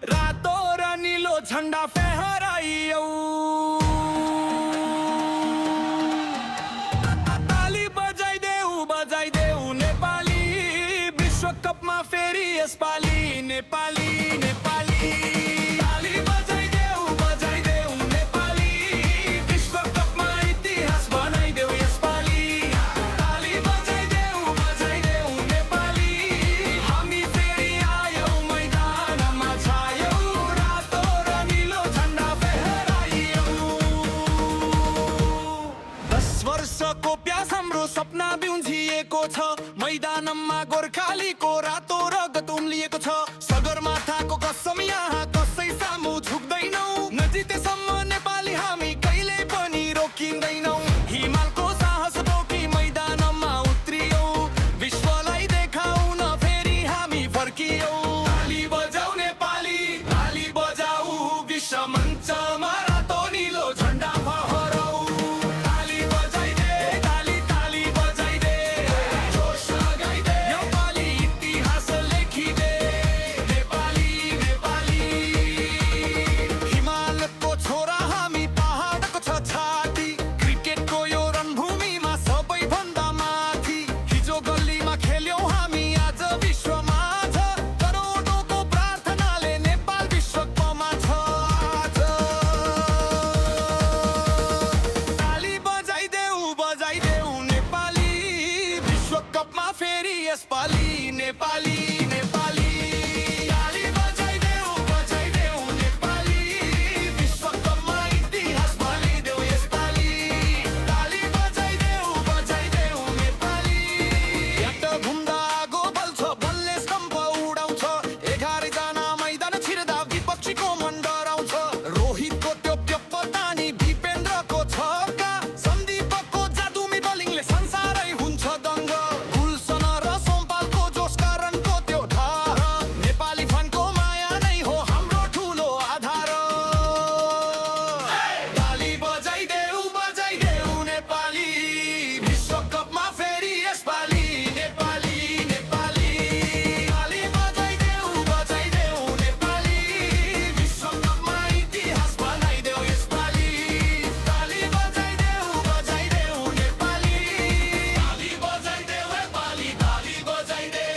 रातो र नीलो झण्डा फहराइयौ। ताली बजाइदेऊ नेपाली, विश्वकपमा फेरि यसपालि नेपाली नेपाली। ताली बजाइदेऊ नेपाली, विश्वकपमा इतिहास बनाइदेऊ यसपालि। ताली बजाइदेऊ नेपाली, हामी फेरि आयौ मैदानमा छायौ, रातो र नीलो झण्डा फहराइयौ। 10 वर्षको प्यास हाम्रो सपना बिउझिएको छ, मैदानमा गोर्खालीको रातो रगत उम्लिएको छ। सगरमाथाको कसम यहाँ कसै सामु झुक्दैनौ, नजितेसम्म नेपाली हामी कहिले पनि रोकिँदैनौ। हिमालको साहस बोकी मैदानमा उत्रियौ, विश्वलाई देखाउन फेरि हामी फर्कियौ। ताली बजाऊ नेपाली, ताली बजाऊ, विश्व मञ्चमा रातो नीलो झण्डा फहराऊ। ताली बजाइदे, ताली बजाइदे, जोस लगाइदे, नेपाली इतिहास लेखिदे, नेपाली नेपाली। हिमालको छोरा हामी, पहाडको छ छाती, क्रिकेटको यो रणभूमिमा सबैभन्दा माथि। हिजो गल्लीमा खेल्यौं हामी, आज विश्वमा छ, करोडौँको प्रार्थनाले नेपाल विश्वकपमा छ आज। ताली बजाइदेऊ नेपाली, विश्वकपमा फेरि यसपालि नेपाली नेपाली। ताली बजाइदेऊ नेपाली, विश्वकपमा इतिहास बनाइदेऊ यसपालि। ताली बजाइदेऊ नेपाली। यात घुम्दा आगो बल्छ, बलले स्तम्भ उडाउँछ, 11 जना मैदान छिर्दा विपक्षीको मन डराउँछ। रोहितको त्यो प्यपतानी, दिपेन्द्रको छक्का, सन्दीपको जादुमी बलिङले संसारै हुन्छ दङ्ग। गुलसन र सोमपालको जोस कारणको त्यो धार, नेपाली फनको माया नै हो हाम्रो ठुलो आधार। ताली बजाइदेऊ नेपाली, विश्वकपमा फेरि यसपालि नेपाली नेपाली। ताली बजाइदेऊ नेपाली, विश्वकपमा इतिहास बनाइदेऊ यसपालि। ताली बजाइदेऊ नेपाली, ताली बजाइदेऊ नेपाली, ताली बजाइदे,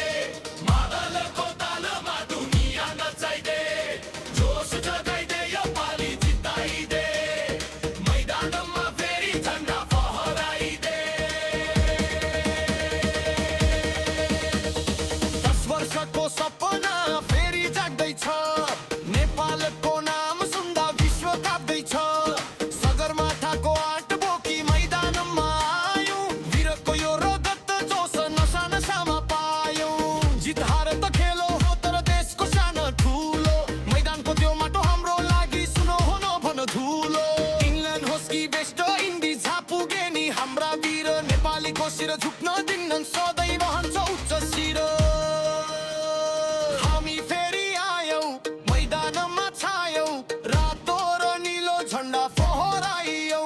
मादलको तालमा दुनिया नचाइदे, जोस जगाइदे, योपालि जिताइदे, मैदानमा फेरि झण्डा फहराइदे। 10 वर्षको सपना फेरि जाग्दैछ, नेपालको नाम सुन्दा विश्व काप्दैछ। सगरमाथाको आँट बोकी मैदानमा आयौँ, वीरको यो रगत जोस नसामा पायौँ। जित हार त खेलो हो, तर देशको सानो ठुलो, मैदानको त्यो माटो हाम्रो लागि सुनो हो न भन धुलो। इङ्ल्यान्ड होस् कि वेस्ट इन्डिज, पुगे नि हाम्रा वीर, नेपालीको शिर झुक्न दिन्नन्, सधैँ रहन्छ उच्च शिर। हामी फेरि आयौ, मैदानमा छायौ, रातो र नीलो झण्डा फहराइयौ।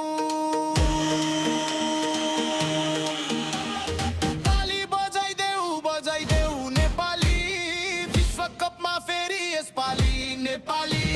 ताली बजाइदेऊ नेपाली, विश्वकपमा फेरि यसपालि नेपाली।